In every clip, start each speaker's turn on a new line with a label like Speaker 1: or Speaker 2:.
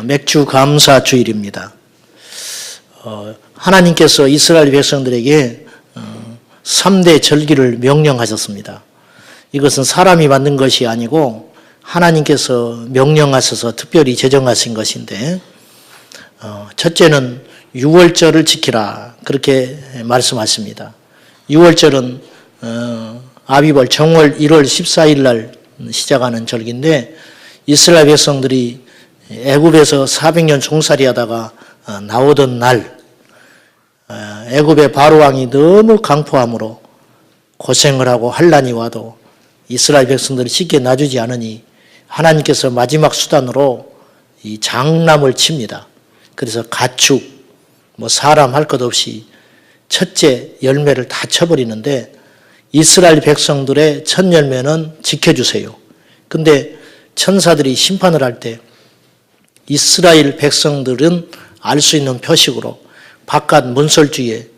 Speaker 1: 맥주 감사 주일입니다. 하나님께서 이스라엘 백성들에게 3대 절기를 명령하셨습니다. 이것은 사람이 만든 것이 아니고 하나님께서 명령하셔서 특별히 제정하신 것인데, 첫째는 유월절을 지키라, 그렇게 말씀하십니다. 유월절은 아비벌 정월 1월 14일 날 시작하는 절기인데, 이스라엘 백성들이 애굽에서 400년 종살이 하다가 나오던 날, 애굽의 바로왕이 너무 강포함으로 고생을 하고 환난이 와도 이스라엘 백성들이 쉽게 놔주지 않으니 하나님께서 마지막 수단으로 이 장남을 칩니다. 그래서 가축, 사람 할 것 없이 첫째 열매를 다 쳐버리는데, 이스라엘 백성들의 첫 열매는 지켜주세요. 근데 천사들이 심판을 할 때 이스라엘 백성들은 알 수 있는 표식으로 바깥 문설주에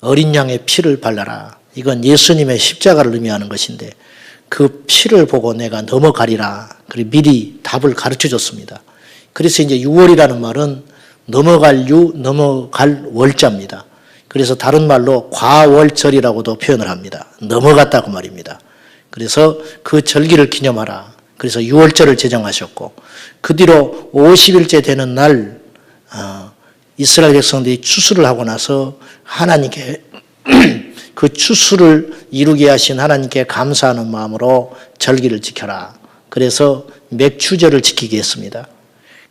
Speaker 1: 어린 양의 피를 발라라. 이건 예수님의 십자가를 의미하는 것인데, 그 피를 보고 내가 넘어가리라. 그리고 미리 답을 가르쳐 줬습니다. 그래서 이제 6월이라는 말은 넘어갈 넘어갈 월자입니다. 그래서 다른 말로 과월절이라고도 표현을 합니다. 넘어갔다고 말입니다. 그래서 그 절기를 기념하라. 그래서 6월절을 제정하셨고, 그 뒤로 50일째 되는 날 이스라엘 백성들이 추수를 하고 나서 하나님께 그 추수를 이루게 하신 하나님께 감사하는 마음으로 절기를 지켜라. 그래서 맥추절을 지키게 했습니다.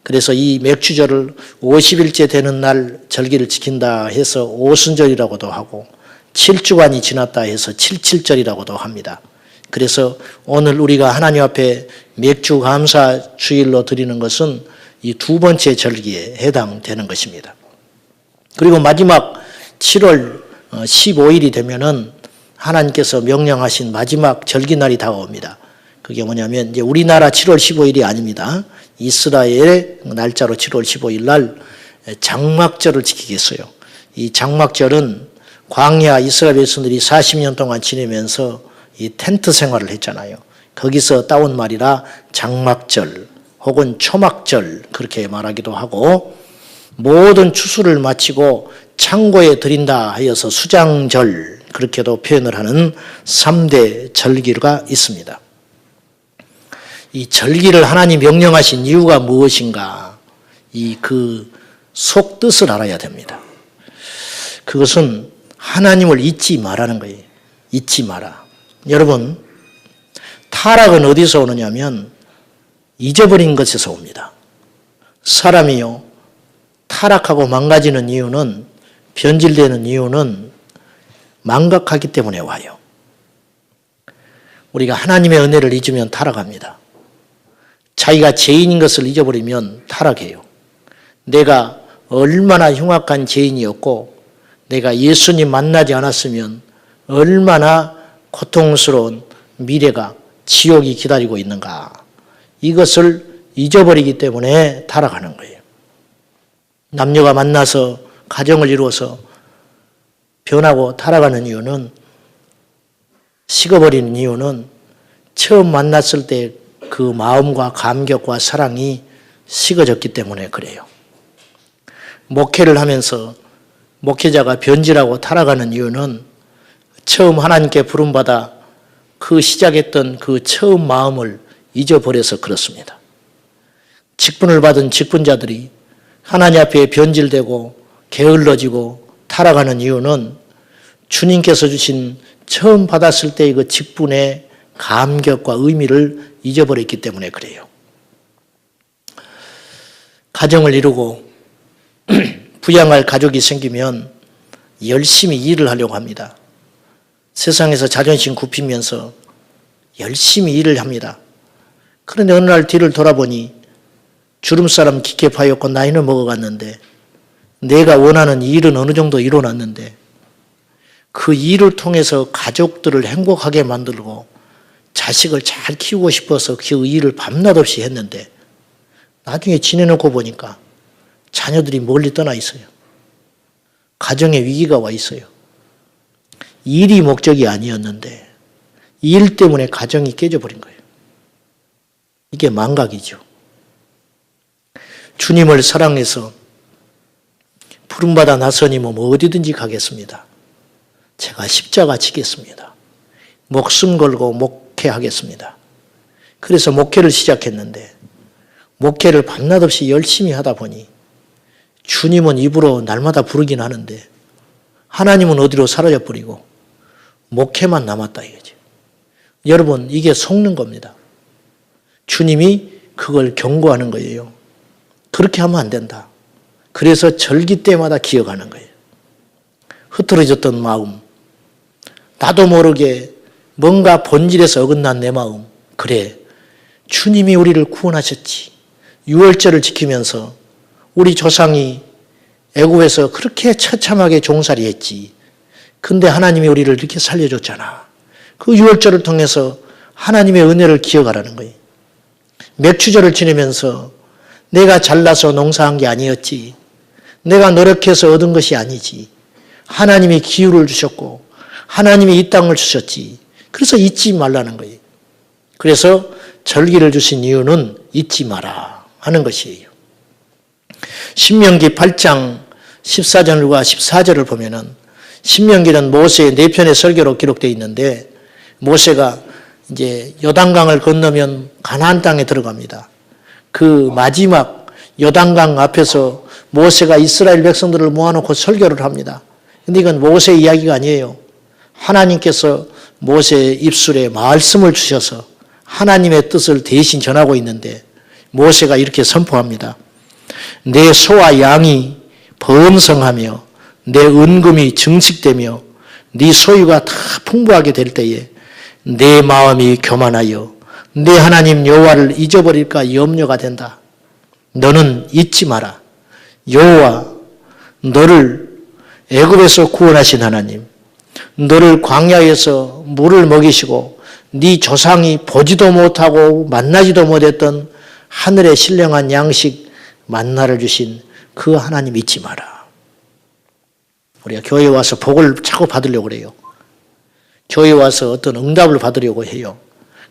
Speaker 1: 그래서 이 맥추절을 50일째 되는 날 절기를 지킨다 해서 오순절이라고도 하고, 7주간이 지났다 해서 77절이라고도 합니다. 그래서 오늘 우리가 하나님 앞에 맥주 감사 주일로 드리는 것은 이 두 번째 절기에 해당되는 것입니다. 그리고 마지막 7월 15일이 되면은 하나님께서 명령하신 마지막 절기날이 다가옵니다. 그게 뭐냐면 이제 우리나라 7월 15일이 아닙니다. 이스라엘의 날짜로 7월 15일 날 장막절을 지키겠어요. 이 장막절은 광야 이스라엘 백성들이 40년 동안 지내면서 이 텐트 생활을 했잖아요. 거기서 따온 말이라 장막절 혹은 초막절 그렇게 말하기도 하고, 모든 추수를 마치고 창고에 드린다 하여서 수장절 그렇게도 표현을 하는 3대 절기가 있습니다. 이 절기를 하나님 명령하신 이유가 무엇인가, 그 속뜻을 알아야 됩니다. 그것은 하나님을 잊지 말라는 거예요. 잊지 마라. 여러분, 타락은 어디서 오느냐면 잊어버린 것에서 옵니다. 사람이요, 타락하고 망가지는 이유는, 변질되는 이유는 망각하기 때문에 와요. 우리가 하나님의 은혜를 잊으면 타락합니다. 자기가 죄인인 것을 잊어버리면 타락해요. 내가 얼마나 흉악한 죄인이었고 내가 예수님 만나지 않았으면 얼마나 고통스러운 미래가, 지옥이 기다리고 있는가, 이것을 잊어버리기 때문에 타락하는 거예요. 남녀가 만나서 가정을 이루어서 변하고 타락하는 이유는, 식어버리는 이유는 처음 만났을 때 그 마음과 감격과 사랑이 식어졌기 때문에 그래요. 목회를 하면서 목회자가 변질하고 타락하는 이유는 처음 하나님께 부름받아 그 시작했던 그 처음 마음을 잊어버려서 그렇습니다. 직분을 받은 직분자들이 하나님 앞에 변질되고 게을러지고 타락하는 이유는 주님께서 주신 처음 받았을 때의 그 직분의 감격과 의미를 잊어버렸기 때문에 그래요. 가정을 이루고 부양할 가족이 생기면 열심히 일을 하려고 합니다. 세상에서 자존심 굽히면서 열심히 일을 합니다. 그런데 어느 날 뒤를 돌아보니 주름사람 깊게 파였고 나이는 먹어갔는데, 내가 원하는 일은 어느 정도 이뤄놨는데 그 일을 통해서 가족들을 행복하게 만들고 자식을 잘 키우고 싶어서 그 일을 밤낮 없이 했는데 나중에 지내놓고 보니까 자녀들이 멀리 떠나 있어요. 가정에 위기가 와 있어요. 일이 목적이 아니었는데 일 때문에 가정이 깨져버린 거예요. 이게 망각이죠. 주님을 사랑해서 부름받아 나서님은 어디든지 가겠습니다. 제가 십자가 지겠습니다. 목숨 걸고 목회하겠습니다. 그래서 목회를 시작했는데 목회를 밤낮 없이 열심히 하다 보니 주님은 입으로 날마다 부르긴 하는데 하나님은 어디로 사라져버리고 목회만 남았다 이거죠. 여러분, 이게 속는 겁니다. 주님이 그걸 경고하는 거예요. 그렇게 하면 안 된다. 그래서 절기 때마다 기억하는 거예요. 흐트러졌던 마음, 나도 모르게 뭔가 본질에서 어긋난 내 마음, 그래, 주님이 우리를 구원하셨지. 유월절을 지키면서 우리 조상이 애굽에서 그렇게 처참하게 종살이했지. 근데 하나님이 우리를 이렇게 살려줬잖아. 그 유월절을 통해서 하나님의 은혜를 기억하라는 거예요. 맥추절을 지내면서 내가 잘나서 농사한 게 아니었지. 내가 노력해서 얻은 것이 아니지. 하나님이 기후를 주셨고 하나님이 이 땅을 주셨지. 그래서 잊지 말라는 거예요. 그래서 절기를 주신 이유는 잊지 마라 하는 것이에요. 신명기 8장 14절과 14절을 보면은 신명기는 모세의 4편의 설교로 기록되어 있는데 모세가 이제 요단강을 건너면 가나안 땅에 들어갑니다. 그 마지막 요단강 앞에서 모세가 이스라엘 백성들을 모아놓고 설교를 합니다. 근데 이건 모세 이야기가 아니에요. 하나님께서 모세의 입술에 말씀을 주셔서 하나님의 뜻을 대신 전하고 있는데 모세가 이렇게 선포합니다. 내 소와 양이 번성하며 내 은금이 증식되며 네 소유가 다 풍부하게 될 때에 내 마음이 교만하여 내 하나님 여호와를 잊어버릴까 염려가 된다. 너는 잊지 마라. 여호와 너를 애굽에서 구원하신 하나님, 너를 광야에서 물을 먹이시고 네 조상이 보지도 못하고 만나지도 못했던 하늘의 신령한 양식 만나를 주신 그 하나님 잊지 마라. 우리가 교회에 와서 복을 자꾸 받으려고 그래요. 교회에 와서 어떤 응답을 받으려고 해요.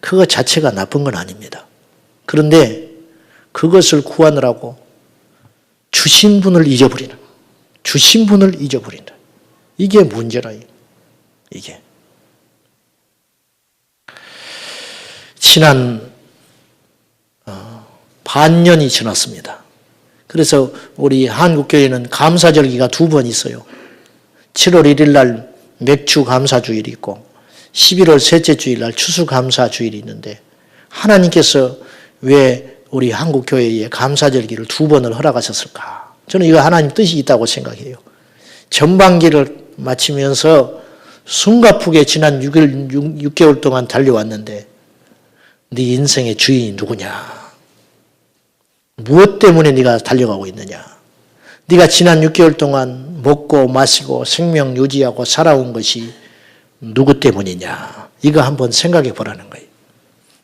Speaker 1: 그거 자체가 나쁜 건 아닙니다. 그런데 그것을 구하느라고 주신 분을 잊어버리는, 주신 분을 잊어버린다. 이게 문제라요. 이게. 지난 반년이 지났습니다. 그래서 우리 한국교회는 감사절기가 2번 있어요. 7월 1일 날 맥주 감사주일이 있고 11월 셋째 주일 날 추수감사주일이 있는데 하나님께서 왜 우리 한국교회에 감사절기를 2번을 허락하셨을까? 저는 이거 하나님 뜻이 있다고 생각해요. 전반기를 마치면서 숨가쁘게 지난 6개월 동안 달려왔는데 네 인생의 주인이 누구냐? 무엇 때문에 네가 달려가고 있느냐? 네가 지난 6개월 동안 먹고 마시고 생명 유지하고 살아온 것이 누구 때문이냐? 이거 한번 생각해 보라는 거예요.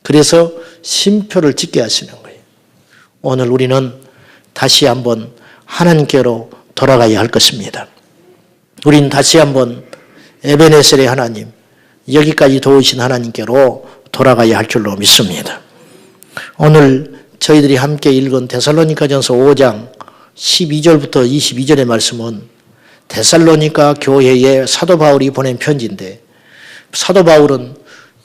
Speaker 1: 그래서 쉼표를 찍게 하시는 거예요. 오늘 우리는 다시 한번 하나님께로 돌아가야 할 것입니다. 우리는 다시 한번 에베네셀의 하나님, 여기까지 도우신 하나님께로 돌아가야 할 줄로 믿습니다. 오늘 저희들이 함께 읽은 데살로니가전서 5장 12절부터 22절의 말씀은 데살로니가 교회에 사도 바울이 보낸 편지인데 사도 바울은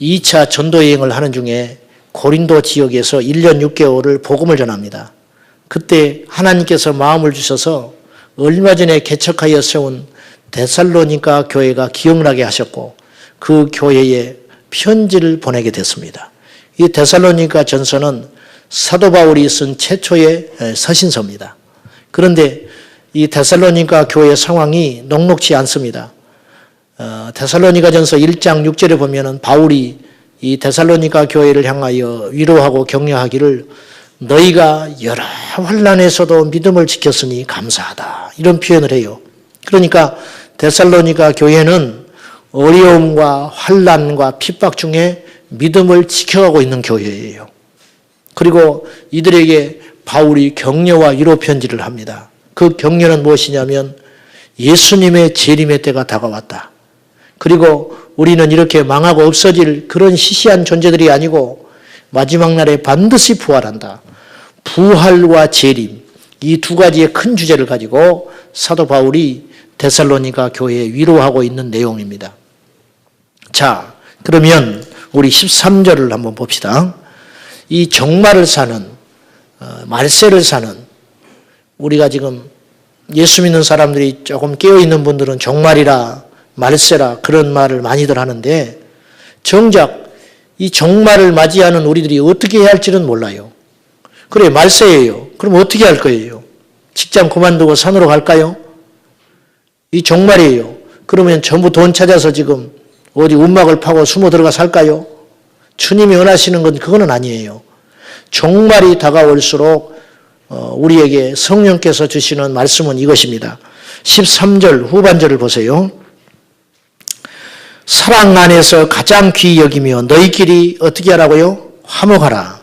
Speaker 1: 2차 전도 여행을 하는 중에 고린도 지역에서 1년 6개월을 복음을 전합니다. 그때 하나님께서 마음을 주셔서 얼마 전에 개척하여 세운 데살로니가 교회가 기억나게 하셨고 그 교회에 편지를 보내게 됐습니다. 이 데살로니가 전서는 사도 바울이 쓴 최초의 서신서입니다. 그런데 이 데살로니가 교회 상황이 녹록지 않습니다. 데살로니가전서 1장 6절에 보면은 바울이 이 데살로니가 교회를 향하여 위로하고 격려하기를 너희가 여러 환난에서도 믿음을 지켰으니 감사하다. 이런 표현을 해요. 그러니까 데살로니가 교회는 어려움과 환난과 핍박 중에 믿음을 지켜가고 있는 교회예요. 그리고 이들에게 바울이 격려와 위로 편지를 합니다. 그 격려는 무엇이냐면 예수님의 재림의 때가 다가왔다. 그리고 우리는 이렇게 망하고 없어질 그런 시시한 존재들이 아니고 마지막 날에 반드시 부활한다. 부활과 재림, 이 두 가지의 큰 주제를 가지고 사도 바울이 데살로니가 교회에 위로하고 있는 내용입니다. 자, 그러면 우리 13절을 한번 봅시다. 이 종말을 사는, 말세를 사는, 우리가 지금 예수 믿는 사람들이 조금 깨어있는 분들은 종말이라 말세라 그런 말을 많이들 하는데, 정작 이 종말을 맞이하는 우리들이 어떻게 해야 할지는 몰라요. 그래, 말세예요. 그럼 어떻게 할 거예요? 직장 그만두고 산으로 갈까요? 이 종말이에요. 그러면 전부 돈 찾아서 지금 어디 움막을 파고 숨어 들어가 살까요? 주님이 원하시는 건 그거는 아니에요. 종말이 다가올수록 우리에게 성령께서 주시는 말씀은 이것입니다. 13절 후반절을 보세요. 사랑 안에서 가장 귀히 여기며 너희끼리 어떻게 하라고요? 화목하라.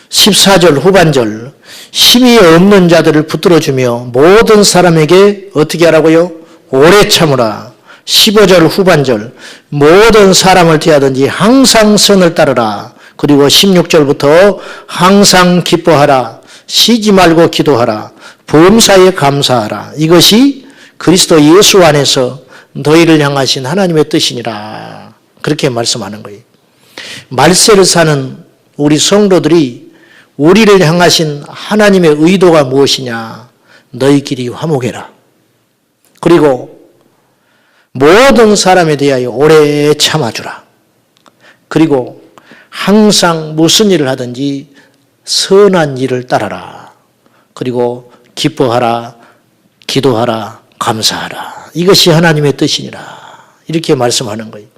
Speaker 1: 14절 후반절 힘이 없는 자들을 붙들어주며 모든 사람에게 어떻게 하라고요? 오래 참으라. 15절 후반절 모든 사람을 대하든지 항상 선을 따르라. 그리고 16절부터 항상 기뻐하라. 쉬지 말고 기도하라. 범사에 감사하라. 이것이 그리스도 예수 안에서 너희를 향하신 하나님의 뜻이니라. 그렇게 말씀하는 거예요. 말세를 사는 우리 성도들이 우리를 향하신 하나님의 의도가 무엇이냐? 너희끼리 화목해라. 그리고 모든 사람에 대하여 오래 참아주라. 그리고 항상 무슨 일을 하든지 선한 일을 따라라. 그리고 기뻐하라, 기도하라, 감사하라. 이것이 하나님의 뜻이니라. 이렇게 말씀하는 거예요.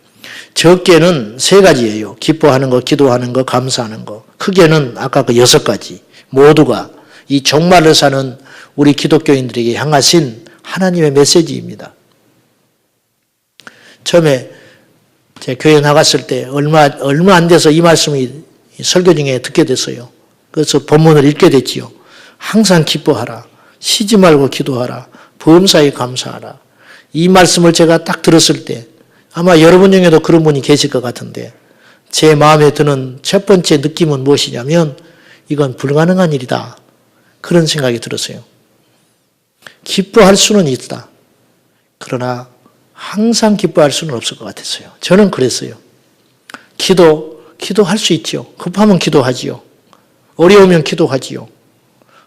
Speaker 1: 적게는 세 가지예요. 기뻐하는 거, 기도하는 거, 감사하는 거. 크게는 아까 그 6가지. 모두가 이 종말을 사는 우리 기독교인들에게 향하신 하나님의 메시지입니다. 처음에 제 교회 나갔을 때 얼마 안 돼서 이 말씀이 설교 중에 듣게 됐어요. 그래서 본문을 읽게 됐지요. 항상 기뻐하라. 쉬지 말고 기도하라. 범사에 감사하라. 이 말씀을 제가 딱 들었을 때 아마 여러분 중에도 그런 분이 계실 것 같은데 제 마음에 드는 첫 번째 느낌은 무엇이냐면 이건 불가능한 일이다. 그런 생각이 들었어요. 기뻐할 수는 있다. 그러나 항상 기뻐할 수는 없을 것 같았어요. 저는 그랬어요. 기도할 수 있지요. 급하면 기도하지요. 어려우면 기도하지요.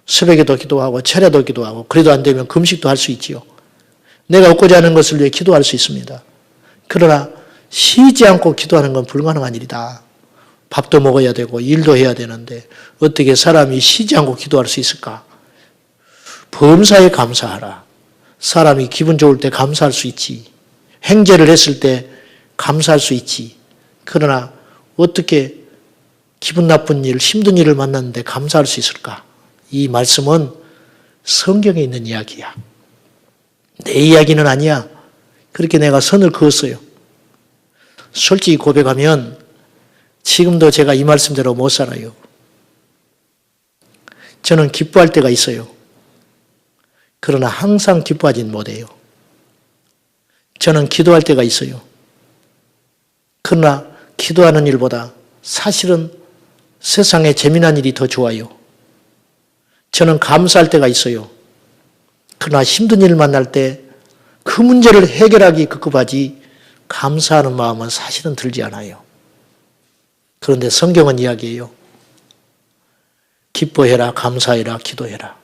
Speaker 1: 새벽에도 기도하고 철야도 기도하고 그래도 안 되면 금식도 할 수 있지요. 내가 얻고자 하는 것을 위해 기도할 수 있습니다. 그러나 쉬지 않고 기도하는 건 불가능한 일이다. 밥도 먹어야 되고 일도 해야 되는데 어떻게 사람이 쉬지 않고 기도할 수 있을까? 범사에 감사하라. 사람이 기분 좋을 때 감사할 수 있지. 행제를 했을 때 감사할 수 있지. 그러나 어떻게 기분 나쁜 일, 힘든 일을 만났는데 감사할 수 있을까? 이 말씀은 성경에 있는 이야기야. 내 이야기는 아니야. 그렇게 내가 선을 그었어요. 솔직히 고백하면 지금도 제가 이 말씀대로 못 살아요. 저는 기뻐할 때가 있어요. 그러나 항상 기뻐하진 못해요. 저는 기도할 때가 있어요. 그러나 기도하는 일보다 사실은 세상에 재미난 일이 더 좋아요. 저는 감사할 때가 있어요. 그러나 힘든 일을 만날 때 그 문제를 해결하기 급급하지 감사하는 마음은 사실은 들지 않아요. 그런데 성경은 이야기해요. 기뻐해라, 감사해라, 기도해라.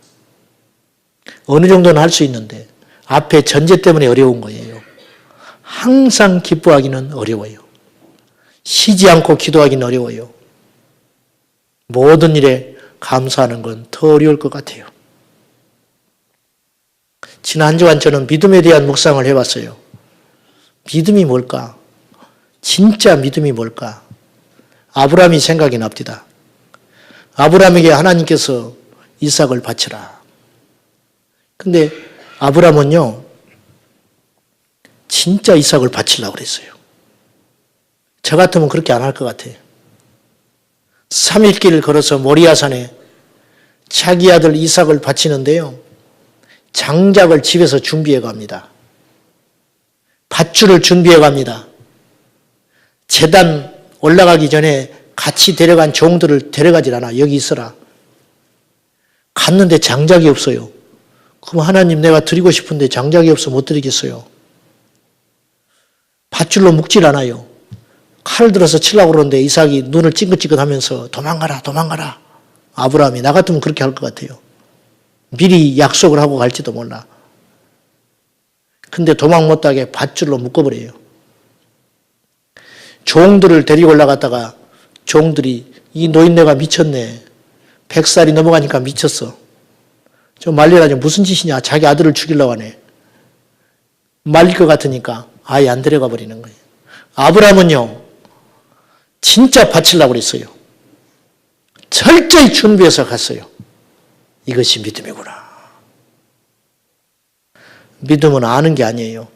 Speaker 1: 어느 정도는 할 수 있는데 앞에 전제 때문에 어려운 거예요. 항상 기뻐하기는 어려워요. 쉬지 않고 기도하기는 어려워요. 모든 일에 감사하는 건 더 어려울 것 같아요. 지난 한 주간 저는 믿음에 대한 묵상을 해봤어요. 믿음이 뭘까? 진짜 믿음이 뭘까? 아브라함이 생각이 납니다. 아브라함에게 하나님께서 이삭을 바치라. 근데 아브라함은요, 진짜 이삭을 바치려고 그랬어요. 저 같으면 그렇게 안 할 것 같아요. 3일 길을 걸어서 모리아산에 자기 아들 이삭을 바치는데요. 장작을 집에서 준비해 갑니다. 밧줄을 준비해 갑니다. 제단 올라가기 전에 같이 데려간 종들을 데려가질 않아. 여기 있어라. 갔는데 장작이 없어요. 그럼 하나님 내가 드리고 싶은데 장작이 없어 못 드리겠어요. 밧줄로 묶질 않아요. 칼을 들어서 치려고 그러는데 이삭이 눈을 찡긋찡긋하면서 도망가라 도망가라. 아브라함이 나 같으면 그렇게 할 것 같아요. 미리 약속을 하고 갈지도 몰라. 근데 도망 못하게 밧줄로 묶어버려요. 종들을 데리고 올라갔다가 종들이 이 노인네가 미쳤네. 100살이 넘어가니까 미쳤어. 좀 말려가지고 무슨 짓이냐. 자기 아들을 죽이려고 하네. 말릴 것 같으니까 아예 안 데려가 버리는 거예요. 아브라함은요. 진짜 바치려고 그랬어요. 철저히 준비해서 갔어요. 이것이 믿음이구나. 믿음은 아는 게 아니에요.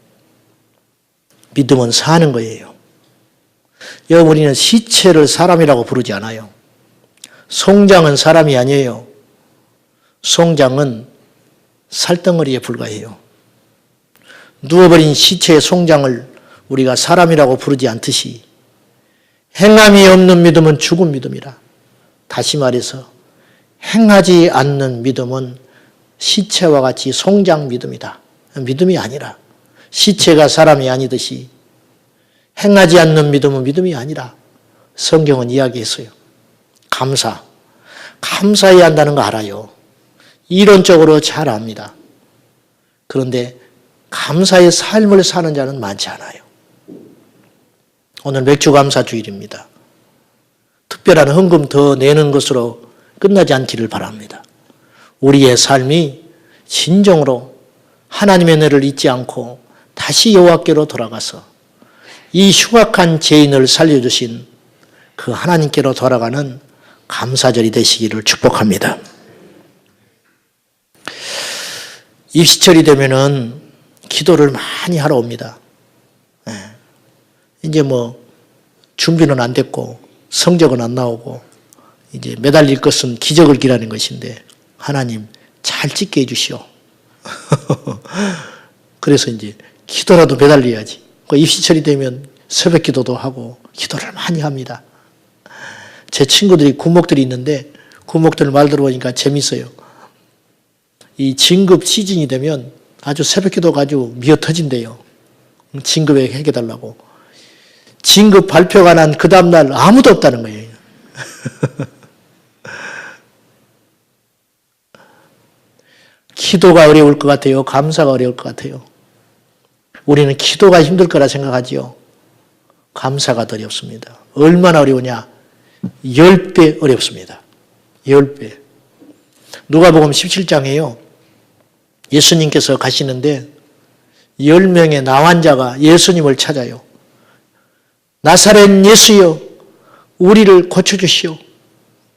Speaker 1: 믿음은 사는 거예요. 여러분 우리는 시체를 사람이라고 부르지 않아요. 송장은 사람이 아니에요. 송장은 살덩어리에 불과해요. 누워버린 시체의 송장을 우리가 사람이라고 부르지 않듯이 행함이 없는 믿음은 죽은 믿음이라. 다시 말해서 행하지 않는 믿음은 시체와 같이 송장 믿음이다. 믿음이 아니라 시체가 사람이 아니듯이 행하지 않는 믿음은 믿음이 아니라 성경은 이야기했어요. 감사해야 한다는 거 알아요. 이론적으로 잘 압니다. 그런데 감사의 삶을 사는 자는 많지 않아요. 오늘 맥주감사 주일입니다. 특별한 헌금 더 내는 것으로 끝나지 않기를 바랍니다. 우리의 삶이 진정으로 하나님의 은혜를 잊지 않고 다시 여호와께로 돌아가서 이 흉악한 죄인을 살려주신 그 하나님께로 돌아가는 감사절이 되시기를 축복합니다. 입시철이 되면은 기도를 많이 하러 옵니다. 이제 준비는 안 됐고 성적은 안 나오고 이제 매달릴 것은 기적을 기라는 것인데 하나님 잘 찍게 해주시오. 그래서 이제 기도라도 매달려야지. 입시철이 되면 새벽 기도도 하고 기도를 많이 합니다. 제 친구들이 군목들이 있는데 군목들 말 들어보니까 재밌어요. 이 진급 시즌이 되면 아주 새벽 기도가 아주 미어 터진대요. 진급에 해결달라고. 진급 발표가 난 그 다음날 아무도 없다는 거예요. 기도가 어려울 것 같아요. 감사가 어려울 것 같아요. 우리는 기도가 힘들 거라 생각하지요. 감사가 더 어렵습니다. 얼마나 어려우냐? 10배 어렵습니다. 10배. 누가복음 17장에요. 예수님께서 가시는데 10명의 나환자가 예수님을 찾아요. 나사렛 예수여, 우리를 고쳐주시오.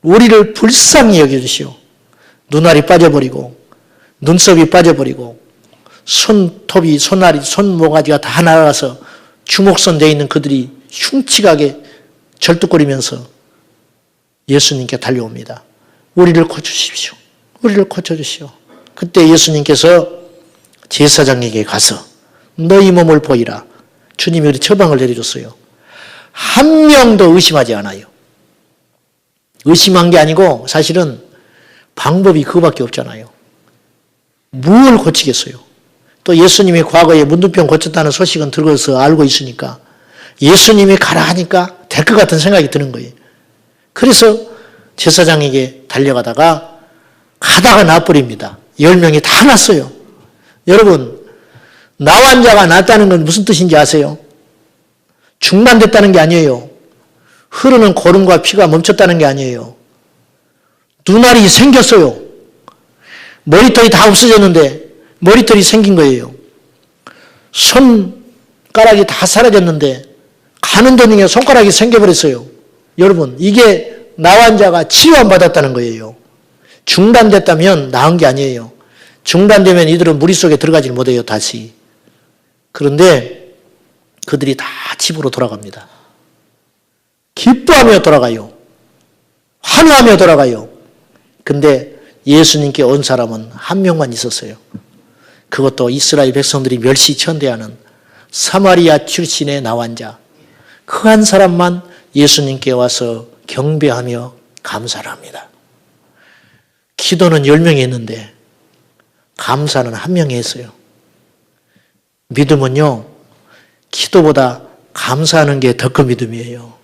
Speaker 1: 우리를 불쌍히 여겨주시오. 눈알이 빠져버리고 눈썹이 빠져버리고 손톱이, 손알이, 손모가지가 다 날아가서 주먹선 되어 있는 그들이 흉측하게 절뚝거리면서 예수님께 달려옵니다. 우리를 고쳐주십시오. 우리를 고쳐주시오. 그때 예수님께서 제사장에게 가서 너희 몸을 보이라. 주님이 우리 처방을 내려줬어요. 한 명도 의심하지 않아요. 의심한 게 아니고 사실은 방법이 그거밖에 없잖아요. 뭘 고치겠어요? 또 예수님이 과거에 문둥병 고쳤다는 소식은 들어서 알고 있으니까 예수님이 가라 하니까 될 것 같은 생각이 드는 거예요. 그래서 제사장에게 달려가다가 가다가 나버립니다. 10명이 다 났어요. 여러분, 나환자가 났다는 건 무슨 뜻인지 아세요? 중단됐다는 게 아니에요. 흐르는 고름과 피가 멈췄다는 게 아니에요. 눈알이 생겼어요. 머리털이 다 없어졌는데 머리털이 생긴 거예요. 손가락이 다 사라졌는데 가는 도중에 손가락이 생겨버렸어요. 여러분, 이게 나환자가 치유 안 받았다는 거예요. 중단됐다면 나은 게 아니에요. 중단되면 이들은 무리 속에 들어가지 못해요, 다시. 그런데 그들이 다 집으로 돌아갑니다. 기뻐하며 돌아가요. 환호하며 돌아가요. 근데 예수님께 온 사람은 한 명만 있었어요. 그것도 이스라엘 백성들이 멸시천대하는 사마리아 출신의 나환자. 그 한 사람만 예수님께 와서 경배하며 감사를 합니다. 기도는 10명이 했는데 감사는 1명이 했어요. 믿음은요, 기도보다 감사하는 게 더 큰 믿음이에요.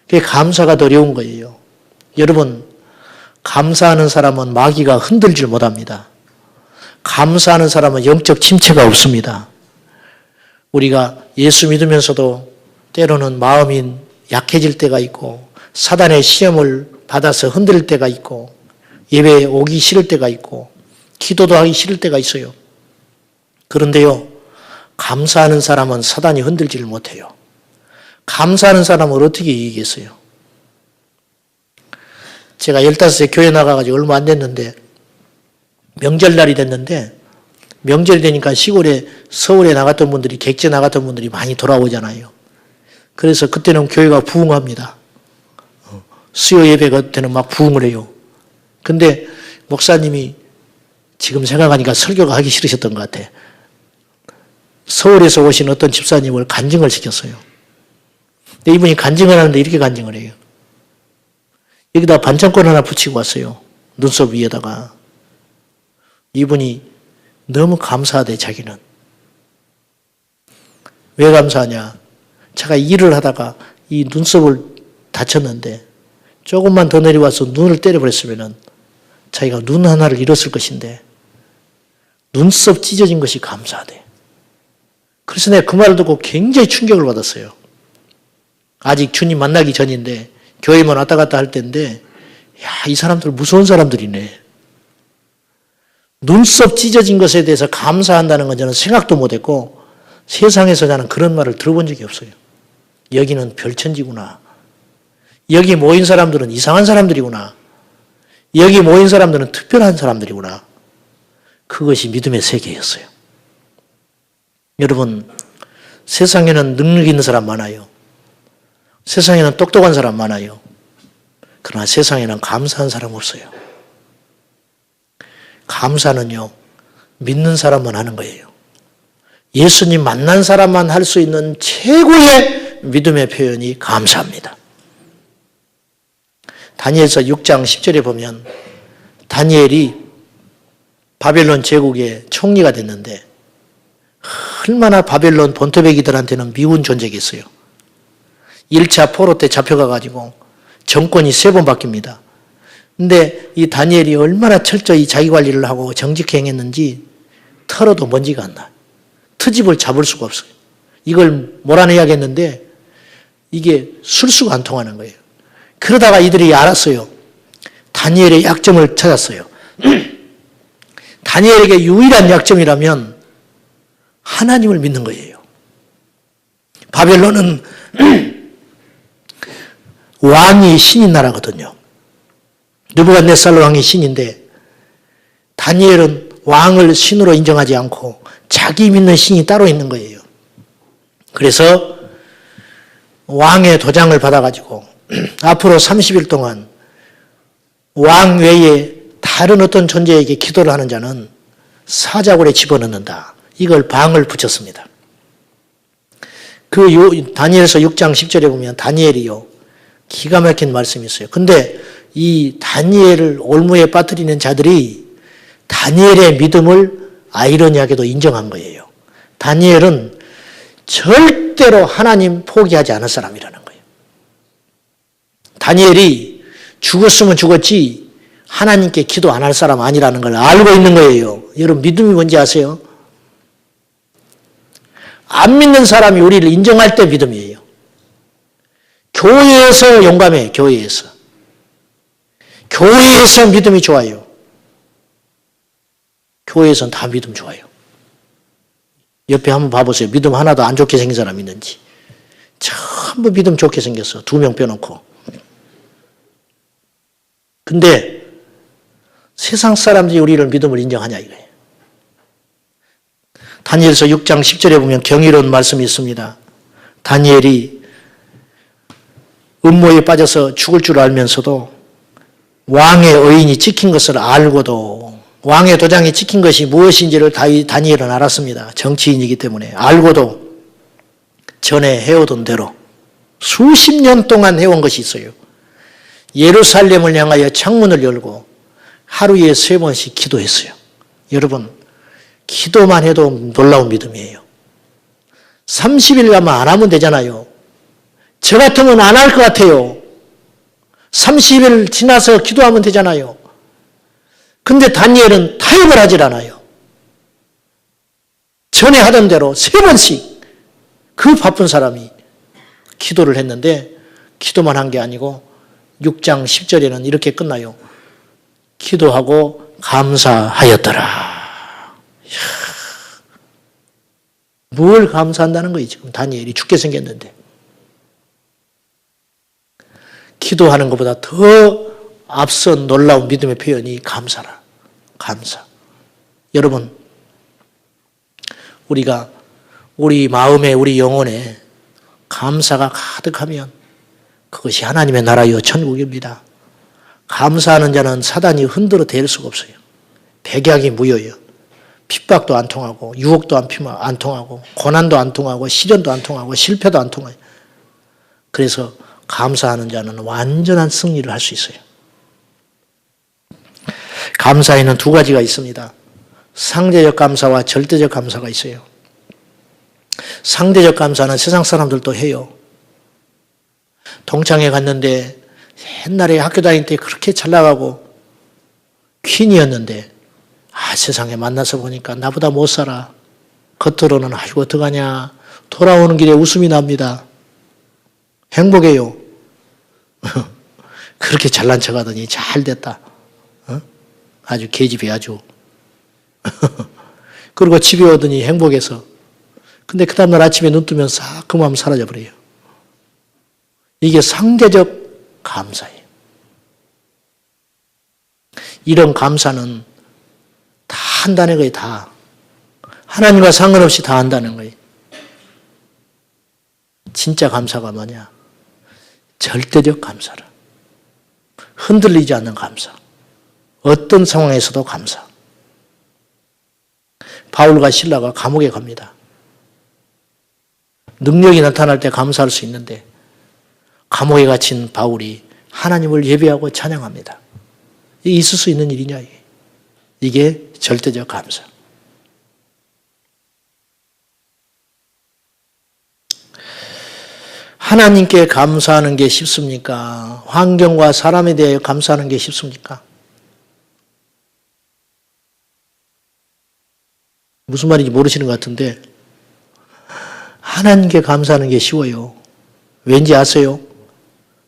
Speaker 1: 그게 감사가 더 어려운 거예요. 여러분, 감사하는 사람은 마귀가 흔들질 못합니다. 감사하는 사람은 영적 침체가 없습니다. 우리가 예수 믿으면서도 때로는 마음이 약해질 때가 있고 사단의 시험을 받아서 흔들릴 때가 있고 예배에 오기 싫을 때가 있고 기도도 하기 싫을 때가 있어요. 그런데요, 감사하는 사람은 사단이 흔들지를 못해요. 감사하는 사람을 어떻게 이기겠어요? 제가 15세 교회 나가가지고 얼마 안 됐는데 명절날이 됐는데 명절이 되니까 시골에 서울에 나갔던 분들이 객지 나갔던 분들이 많이 돌아오잖아요. 그래서 그때는 교회가 부흥합니다. 수요 예배 그때는 막 부흥을 해요. 근데 목사님이 지금 생각하니까 설교가 하기 싫으셨던 것 같아. 서울에서 오신 어떤 집사님을 간증을 시켰어요. 근데 이분이 간증을 하는데 이렇게 간증을 해요. 여기다 반창고를 하나 붙이고 왔어요. 눈썹 위에다가. 이분이 너무 감사하대, 자기는. 왜 감사하냐? 제가 일을 하다가 이 눈썹을 다쳤는데 조금만 더 내려와서 눈을 때려버렸으면 자기가 눈 하나를 잃었을 것인데 눈썹 찢어진 것이 감사하대. 그래서 내가 그 말을 듣고 굉장히 충격을 받았어요. 아직 주님 만나기 전인데 교회만 왔다 갔다 할 때인데 야, 이 사람들 무서운 사람들이네. 눈썹 찢어진 것에 대해서 감사한다는 건 저는 생각도 못했고 세상에서 나는 그런 말을 들어본 적이 없어요. 여기는 별천지구나. 여기 모인 사람들은 이상한 사람들이구나. 여기 모인 사람들은 특별한 사람들이구나. 그것이 믿음의 세계였어요. 여러분, 세상에는 능력 있는 사람 많아요. 세상에는 똑똑한 사람 많아요. 그러나 세상에는 감사한 사람 없어요. 감사는요, 믿는 사람만 하는 거예요. 예수님 만난 사람만 할 수 있는 최고의 믿음의 표현이 감사합니다. 다니엘서 6장 10절에 보면 다니엘이 바벨론 제국의 총리가 됐는데 얼마나 바벨론 본토백이들한테는 미운 존재겠어요. 1차 포로 때 잡혀가가지고 정권이 3번 바뀝니다. 근데 이 다니엘이 얼마나 철저히 자기 관리를 하고 정직히 행했는지 털어도 먼지가 안 나요. 트집을 잡을 수가 없어요. 이걸 몰아내야겠는데 이게 술수가 안 통하는 거예요. 그러다가 이들이 알았어요. 다니엘의 약점을 찾았어요. 다니엘에게 유일한 약점이라면 하나님을 믿는 거예요. 바벨론은 왕이 신인 나라거든요. 느부갓네살 왕이 신인데 다니엘은 왕을 신으로 인정하지 않고 자기 믿는 신이 따로 있는 거예요. 그래서 왕의 도장을 받아가지고 앞으로 30일 동안 왕 외에 다른 어떤 존재에게 기도를 하는 자는 사자굴에 집어넣는다. 이걸 방을 붙였습니다. 다니엘서 6장 10절에 보면 다니엘이요, 기가 막힌 말씀이 있어요. 근데 이 다니엘을 올무에 빠뜨리는 자들이 다니엘의 믿음을 아이러니하게도 인정한 거예요. 다니엘은 절대로 하나님 포기하지 않을 사람이라는 거예요. 다니엘이 죽었으면 죽었지 하나님께 기도 안 할 사람 아니라는 걸 알고 있는 거예요. 여러분, 믿음이 뭔지 아세요? 안 믿는 사람이 우리를 인정할 때 믿음이에요. 교회에서 용감해, 교회에서. 교회에서 믿음이 좋아요. 교회에서는 다 믿음 좋아요. 옆에 한번 봐보세요. 믿음 하나도 안 좋게 생긴 사람 있는지. 전부 믿음 좋게 생겼어. 2명 빼놓고. 근데 세상 사람들이 우리를 믿음을 인정하냐 이거예요. 다니엘서 6장 10절에 보면 경이로운 말씀이 있습니다. 다니엘이 음모에 빠져서 죽을 줄 알면서도 왕의 의인이 찍힌 것을 알고도 왕의 도장이 찍힌 것이 무엇인지를 다니엘은 알았습니다. 정치인이기 때문에. 알고도 전에 해오던 대로 수십 년 동안 해온 것이 있어요. 예루살렘을 향하여 창문을 열고 하루에 3번씩 기도했어요. 여러분, 기도만 해도 놀라운 믿음이에요. 30일 가면 안 하면 되잖아요. 저 같으면 안 할 것 같아요. 30일 지나서 기도하면 되잖아요. 근데 다니엘은 타협을 하질 않아요. 전에 하던 대로 3번씩 그 바쁜 사람이 기도를 했는데 기도만 한 게 아니고 6장 10절에는 이렇게 끝나요. 기도하고 감사하였더라. 뭘 감사한다는 거예요, 지금 다니엘이 죽게 생겼는데. 기도하는 것보다 더 앞선 놀라운 믿음의 표현이 감사라. 감사. 여러분, 우리가 우리 마음에, 우리 영혼에 감사가 가득하면 그것이 하나님의 나라요 천국입니다. 감사하는 자는 사단이 흔들어 댈 수가 없어요. 백약이 무효예요. 핍박도 안 통하고 유혹도 안 통하고 고난도 안 통하고 시련도 안 통하고 실패도 안 통해요. 그래서 감사하는 자는 완전한 승리를 할 수 있어요. 감사에는 2가지가 있습니다. 상대적 감사와 절대적 감사가 있어요. 상대적 감사는 세상 사람들도 해요. 동창회 갔는데 옛날에 학교 다닐 때 그렇게 잘 나가고 퀸이었는데 세상에 만나서 보니까 나보다 못 살아. 겉으로는 아이고 어떡하냐. 돌아오는 길에 웃음이 납니다. 행복해요. 그렇게 잘난 척하더니 잘 됐다. 아주 계집이 아주. 그리고 집에 오더니 행복해서. 근데 그 다음날 아침에 눈 뜨면 싹 그 마음 사라져버려요. 이게 상대적 감사예요. 이런 감사는 다 한다는 거예요, 다. 하나님과 상관없이 다 한다는 거예요. 진짜 감사가 뭐냐? 절대적 감사라. 흔들리지 않는 감사. 어떤 상황에서도 감사. 바울과 실라가 감옥에 갑니다. 능력이 나타날 때 감사할 수 있는데 감옥에 갇힌 바울이 하나님을 예배하고 찬양합니다. 이게 있을 수 있는 일이냐? 이게 절대적 감사. 하나님께 감사하는 게 쉽습니까? 환경과 사람에 대해 감사하는 게 쉽습니까? 무슨 말인지 모르시는 것 같은데 하나님께 감사하는 게 쉬워요. 왠지 아세요?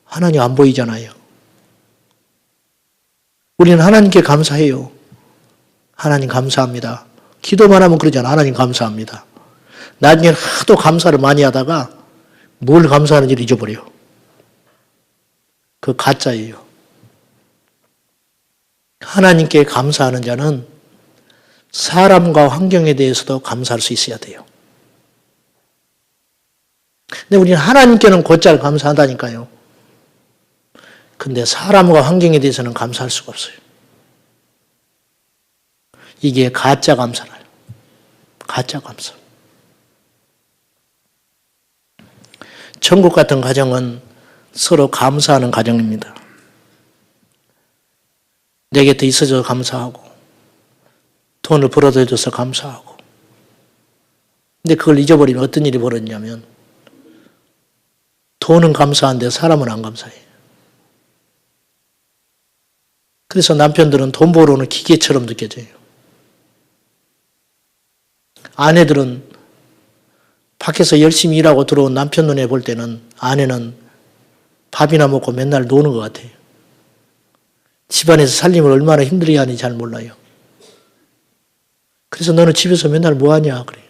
Speaker 1: 하나님 안 보이잖아요. 우리는 하나님께 감사해요. 하나님 감사합니다. 기도만 하면 그러잖아. 하나님 감사합니다. 나중에 하도 감사를 많이 하다가 뭘 감사하는지를 잊어버려요. 그 가짜예요. 하나님께 감사하는 자는 사람과 환경에 대해서도 감사할 수 있어야 돼요. 근데 우리는 하나님께는 곧잘 감사한다니까요. 근데 사람과 환경에 대해서는 감사할 수가 없어요. 이게 가짜 감사라요. 가짜 감사. 천국 같은 가정은 서로 감사하는 가정입니다. 내 곁에 있어줘서 감사하고 돈을 벌어다 줘서 감사하고. 근데 그걸 잊어버리면 어떤 일이 벌어지냐면 돈은 감사한데 사람은 안 감사해요. 그래서 남편들은 돈 벌어오는 기계처럼 느껴져요. 아내들은 밖에서 열심히 일하고 들어온 남편 눈에 볼 때는 아내는 밥이나 먹고 맨날 노는 것 같아요. 집안에서 살림을 얼마나 힘들게 하는지 잘 몰라요. 그래서 너는 집에서 맨날 뭐 하냐 그래요.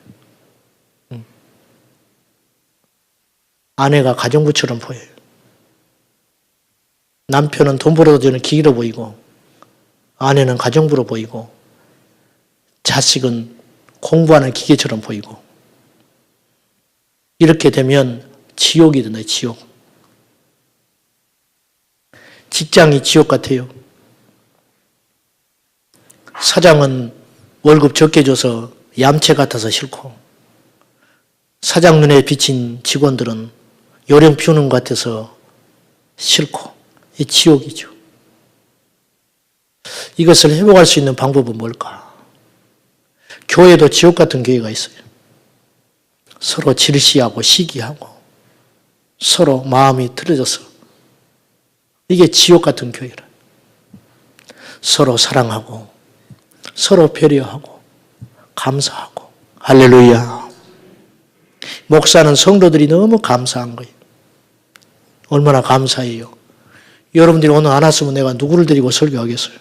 Speaker 1: 아내가 가정부처럼 보여요. 남편은 돈 벌어주는 기계로 보이고 아내는 가정부로 보이고 자식은 공부하는 기계처럼 보이고 이렇게 되면 지옥이 되네, 지옥. 직장이 지옥 같아요. 사장은 월급 적게 줘서 얌체 같아서 싫고 사장 눈에 비친 직원들은 요령 피우는 것 같아서 싫고 이 지옥이죠. 이것을 회복할 수 있는 방법은 뭘까? 교회도 지옥 같은 교회가 있어요. 서로 질시하고 시기하고 서로 마음이 틀어져서 이게 지옥 같은 교회라. 서로 사랑하고 서로 배려하고 감사하고 할렐루야. 목사는 성도들이 너무 감사한 거예요. 얼마나 감사해요. 여러분들이 오늘 안 왔으면 내가 누구를 데리고 설교하겠어요.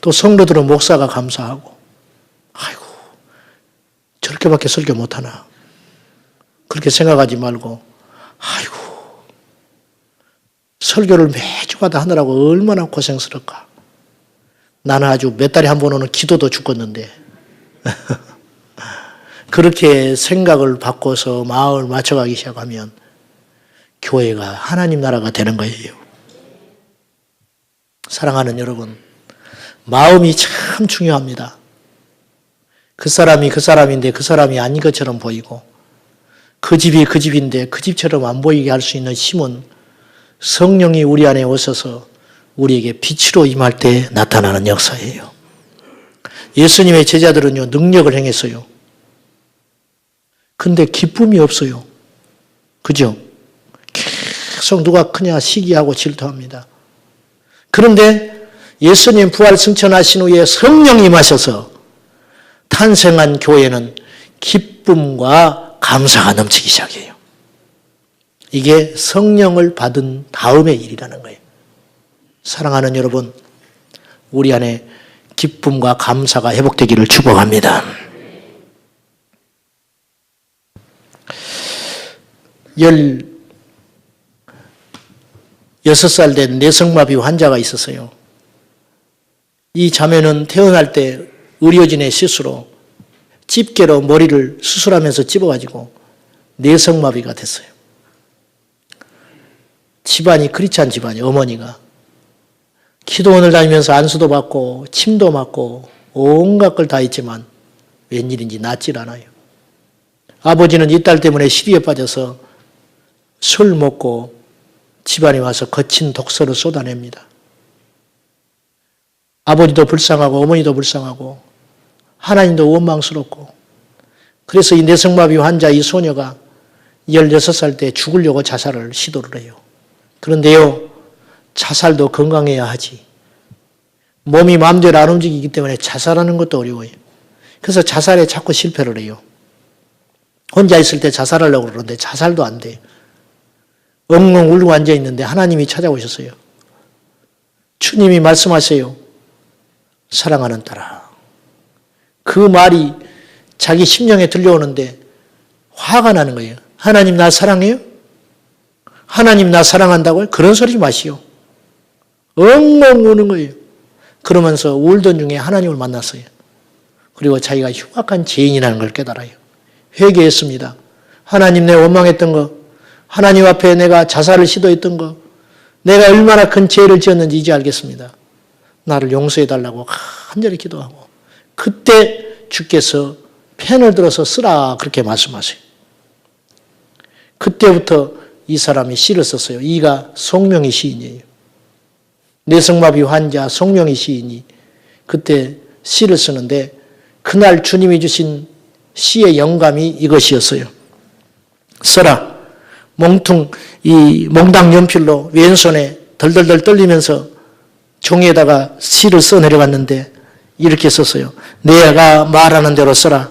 Speaker 1: 또 성도들은 목사가 감사하고 아이고 저렇게밖에 설교 못하나 그렇게 생각하지 말고 아이고 설교를 매주마다 하느라고 얼마나 고생스럽까. 나는 아주 몇 달에 한 번 오는 기도도 죽겠는데 그렇게 생각을 바꿔서 마음을 맞춰가기 시작하면 교회가 하나님 나라가 되는 거예요. 사랑하는 여러분, 마음이 참 중요합니다. 그 사람이 그 사람인데 그 사람이 아닌 것처럼 보이고 그 집이 그 집인데 그 집처럼 안 보이게 할 수 있는 힘은 성령이 우리 안에 오셔서 우리에게 빛으로 임할 때 나타나는 역사예요. 예수님의 제자들은요, 능력을 행했어요. 근데 기쁨이 없어요. 그죠? 계속 누가 크냐 시기하고 질투합니다. 그런데 예수님 부활 승천하신 후에 성령이 임하셔서 탄생한 교회는 기쁨과 감사가 넘치기 시작해요. 이게 성령을 받은 다음의 일이라는 거예요. 사랑하는 여러분, 우리 안에 기쁨과 감사가 회복되기를 축복합니다. 16살 된 뇌성마비 환자가 있었어요. 이 자매는 태어날 때 의료진의 실수로 집게로 머리를 수술하면서 찝어가지고 뇌성마비가 됐어요. 집안이 크리스찬 집안이 어머니가 기도원을 다니면서 안수도 받고 침도 맞고 온갖 걸 다 했지만 웬일인지 낫질 않아요. 아버지는 이 딸 때문에 시리에 빠져서 술 먹고 집안에 와서 거친 독서를 쏟아냅니다. 아버지도 불쌍하고 어머니도 불쌍하고 하나님도 원망스럽고 그래서 이 뇌성마비 환자 이 소녀가 16살 때 죽으려고 자살을 시도를 해요. 그런데요, 자살도 건강해야 하지. 몸이 마음대로 안 움직이기 때문에 자살하는 것도 어려워요. 그래서 자살에 자꾸 실패를 해요. 혼자 있을 때 자살하려고 그러는데 자살도 안 돼요. 엉엉 울고 앉아있는데 하나님이 찾아오셨어요. 주님이 말씀하세요. 사랑하는 딸아. 그 말이 자기 심령에 들려오는데 화가 나는 거예요. 하나님 나 사랑해요? 하나님 나 사랑한다고요? 그런 소리 마시오. 엉엉 우는 거예요. 그러면서 울던 중에 하나님을 만났어요. 그리고 자기가 흉악한 죄인이라는 걸 깨달아요. 회개했습니다. 하나님 내가 원망했던 거, 하나님 앞에 내가 자살을 시도했던 거, 내가 얼마나 큰 죄를 지었는지 이제 알겠습니다. 나를 용서해달라고 간절히 기도하고 그때 주께서 펜을 들어서 쓰라 그렇게 말씀하세요. 그때부터 이 사람이 시를 썼어요. 이가 송명희 시인이에요. 뇌성마비 환자 송명희 시인이 그때 시를 쓰는데 그날 주님이 주신 시의 영감이 이것이었어요. 써라. 이 몽당 연필로 왼손에 덜덜덜 떨리면서 종이에다가 시를 써내려갔는데 이렇게 썼어요. 내가 말하는 대로 써라.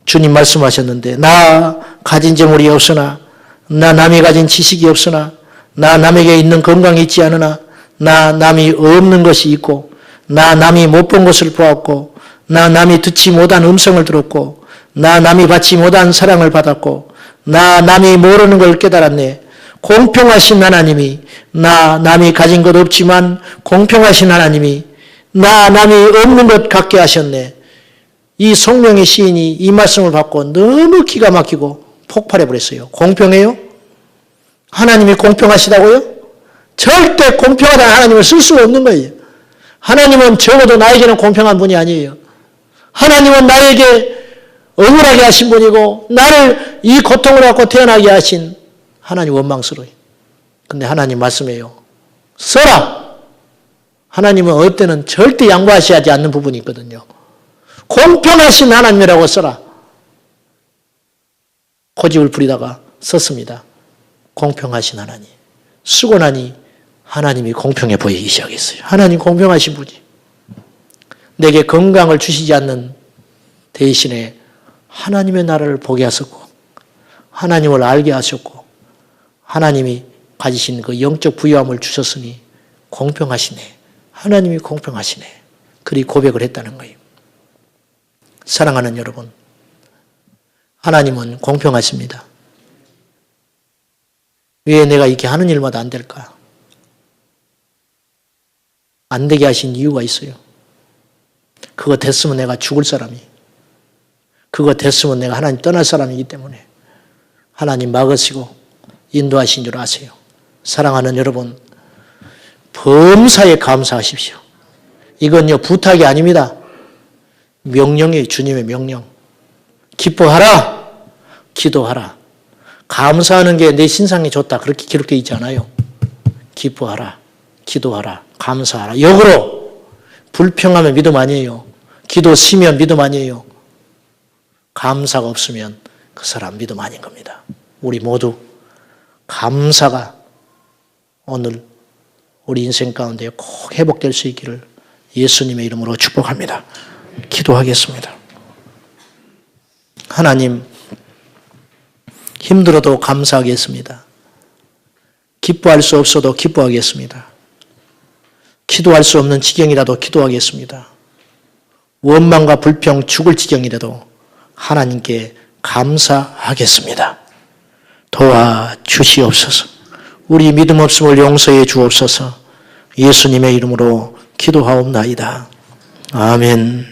Speaker 1: 주님 말씀하셨는데 나 가진 재물이 없으나 나 남이 가진 지식이 없으나 나 남에게 있는 건강이 있지 않으나 나 남이 없는 것이 있고 나 남이 못 본 것을 보았고 나 남이 듣지 못한 음성을 들었고 나 남이 받지 못한 사랑을 받았고 나 남이 모르는 걸 깨달았네. 공평하신 하나님이 나 남이 가진 것 없지만 공평하신 하나님이 나 남이 없는 것 같게 하셨네. 이 송명희 시인이 이 말씀을 받고 너무 기가 막히고 폭발해버렸어요. 공평해요? 하나님이 공평하시다고요? 절대 공평하다는 하나님을 쓸 수가 없는 거예요. 하나님은 적어도 나에게는 공평한 분이 아니에요. 하나님은 나에게 억울하게 하신 분이고 나를 이 고통을 갖고 태어나게 하신 하나님 원망스러워요. 근데 하나님 말씀해요. 써라. 하나님은 어떨 때는 절대 양보하셔야 하지 않는 부분이 있거든요. 공평하신 하나님이라고 써라. 고집을 부리다가 썼습니다. 공평하신 하나님. 쓰고 나니 하나님이 공평해 보이기 시작했어요. 하나님 공평하신 분이. 내게 건강을 주시지 않는 대신에 하나님의 나라를 보게 하셨고 하나님을 알게 하셨고 하나님이 가지신 그 영적 부유함을 주셨으니 공평하시네. 하나님이 공평하시네. 그리 고백을 했다는 거예요. 사랑하는 여러분, 하나님은 공평하십니다. 왜 내가 이렇게 하는 일마다 안 될까? 안 되게 하신 이유가 있어요. 그거 됐으면 내가 죽을 사람이, 그거 됐으면 내가 하나님 떠날 사람이기 때문에 하나님 막으시고 인도하신 줄 아세요. 사랑하는 여러분, 범사에 감사하십시오. 이건요, 부탁이 아닙니다. 명령이에요. 주님의 명령. 기뻐하라. 기도하라. 감사하는 게 내 신상이 좋다. 그렇게 기록되어 있지 않아요. 기뻐하라. 기도하라. 감사하라. 역으로 불평하면 믿음 아니에요. 기도 쉬면 믿음 아니에요. 감사가 없으면 그 사람 믿음 아닌 겁니다. 우리 모두 감사가 오늘 우리 인생 가운데 꼭 회복될 수 있기를 예수님의 이름으로 축복합니다. 기도하겠습니다. 하나님, 힘들어도 감사하겠습니다. 기뻐할 수 없어도 기뻐하겠습니다. 기도할 수 없는 지경이라도 기도하겠습니다. 원망과 불평 죽을 지경이라도 하나님께 감사하겠습니다. 도와주시옵소서. 우리 믿음 없음을 용서해 주옵소서. 예수님의 이름으로 기도하옵나이다. 아멘.